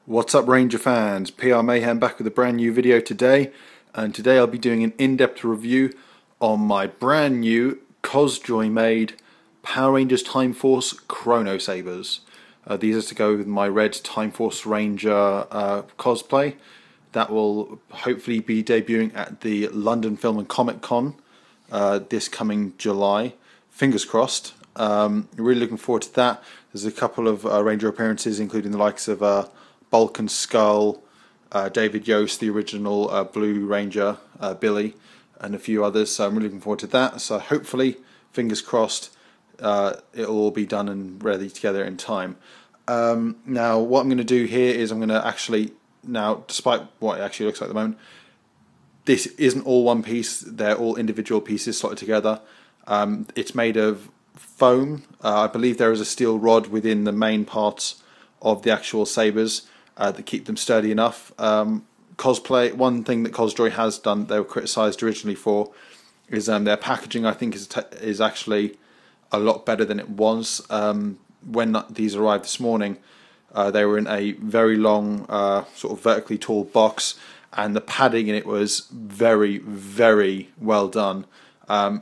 What's up, Ranger fans? PR Mayhem back with a brand new video today, and today I'll be doing an in-depth review on my brand new Cosjoy made Power Rangers Time Force Chrono Sabers. These are to go with my red Time Force Ranger cosplay that will hopefully be debuting at the London Film and Comic Con this coming July. Fingers crossed. Really looking forward to that. There's a couple of Ranger appearances, including the likes of Bulk and Skull, David Yost, the original Blue Ranger, Billy, and a few others. So I'm really looking forward to that. So hopefully, fingers crossed, it'll all be done and ready together in time. Now, what I'm going to do here is I'm going to actually, now, despite what it actually looks like at the moment, this isn't all one piece. They're all individual pieces slotted together. It's made of foam. I believe there is a steel rod within the main parts of the actual sabers that keep them sturdy enough. Cosplay. One thing that Cosjoy has done, they were criticised originally for, is their packaging. I think is actually a lot better than it was. When these arrived this morning, they were in a very long, sort of vertically tall box, and the padding in it was very, very well done.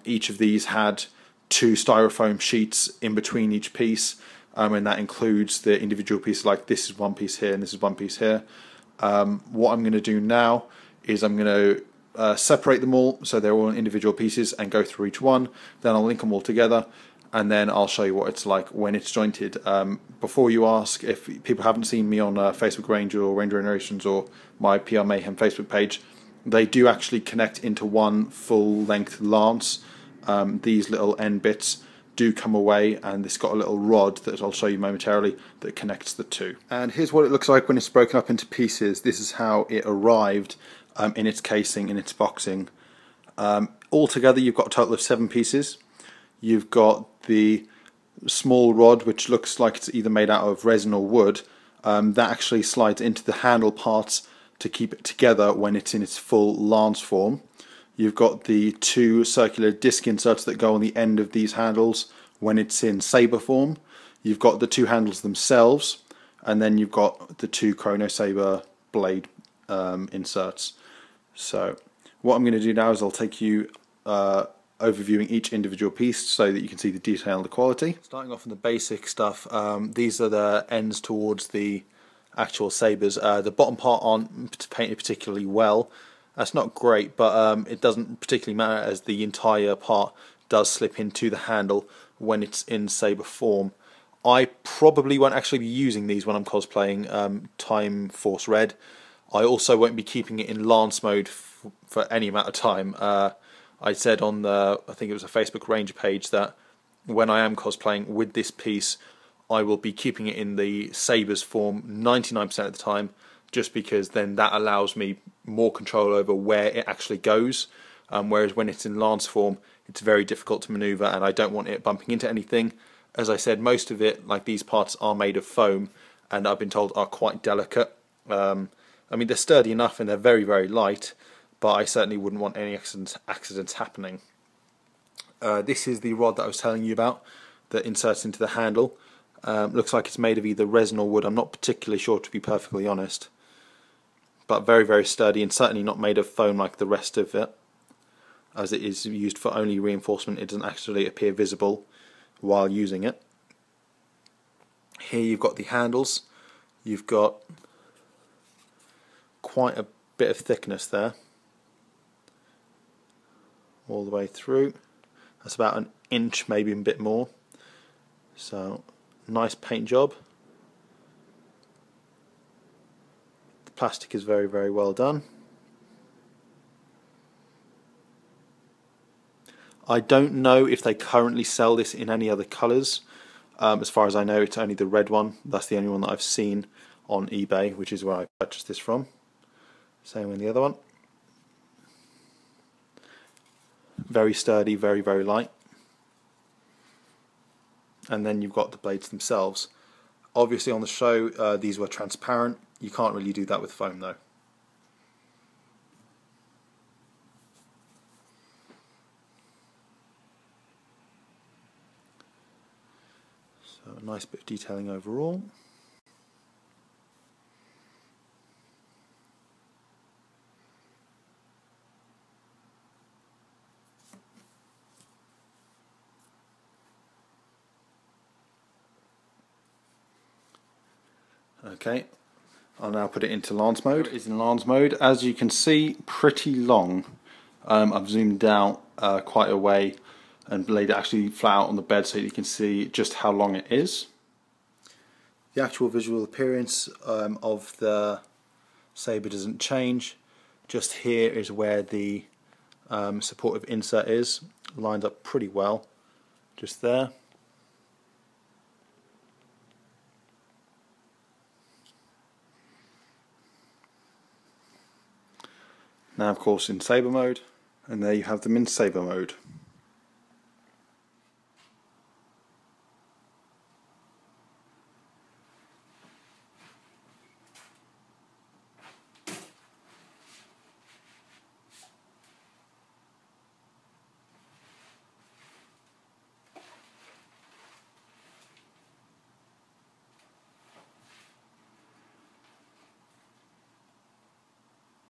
Each of these had 2 styrofoam sheets in between each piece, and that includes the individual pieces, like this is one piece here and this is one piece here. What I'm going to do now is I'm going to separate them all so they're all in individual pieces and go through each one. Then I'll link them all together, and then I'll show you what it's like when it's jointed. Before you ask, if people haven't seen me on Facebook Ranger or Ranger Generations or my PR Mayhem Facebook page, they do actually connect into one full-length lance. These little end bits do come away, and it's got a little rod that I'll show you momentarily that connects the two. And here's what it looks like when it's broken up into pieces. This is how it arrived in its casing, in its boxing. Altogether, you've got a total of 7 pieces. You've got the small rod, which looks like it's either made out of resin or wood. That actually slides into the handle parts to keep it together when it's in its full lance form. You've got the 2 circular disc inserts that go on the end of these handles when it's in saber form. You've got the 2 handles themselves, and then you've got the 2 Chrono Saber blade inserts. So what I'm going to do now is I'll take you overviewing each individual piece so that you can see the detail and the quality. Starting off with the basic stuff, these are the ends towards the actual sabers. The bottom part aren't painted particularly well. That's not great, but it doesn't particularly matter, as the entire part does slip into the handle when it's in saber form. I probably won't actually be using these when I'm cosplaying Time Force Red. I also won't be keeping it in lance mode for any amount of time. I said on the, I think it was a Facebook Ranger page, that when I am cosplaying with this piece, I will be keeping it in the sabers form 99% of the time, just because then that allows me more control over where it actually goes, whereas when it's in lance form, it's very difficult to maneuver, and I don't want it bumping into anything. As I said, most of it, like these parts, are made of foam, and I've been told are quite delicate. I mean, they're sturdy enough and they're very, very light, but I certainly wouldn't want any accidents happening. This is the rod that I was telling you about that inserts into the handle. Looks like it's made of either resin or wood. I'm not particularly sure, to be perfectly honest, but very, very sturdy, and certainly not made of foam like the rest of it, as it is used for only reinforcement. It doesn't actually appear visible while using it. Here you've got the handles. You've got quite a bit of thickness there all the way through. That's about an inch, maybe a bit more. So nice paint job. The plastic is very, very well done. I don't know if they currently sell this in any other colours. As far as I know, it's only the red one. That's the only one that I've seen on eBay, which is where I purchased this from. Same with the other one. Very sturdy, very, very light. And then you've got the blades themselves. Obviously on the show these were transparent. You can't really do that with foam though. So a nice bit of detailing overall. Okay, I'll now put it into lance mode. It's in lance mode. As you can see, pretty long. I've zoomed out quite a way and laid it actually flat out on the bed so you can see just how long it is. The actual visual appearance of the Sabre doesn't change. Just here is where the supportive insert is, lined up pretty well, just there. Now of course in Saber mode, and there you have them in Saber mode.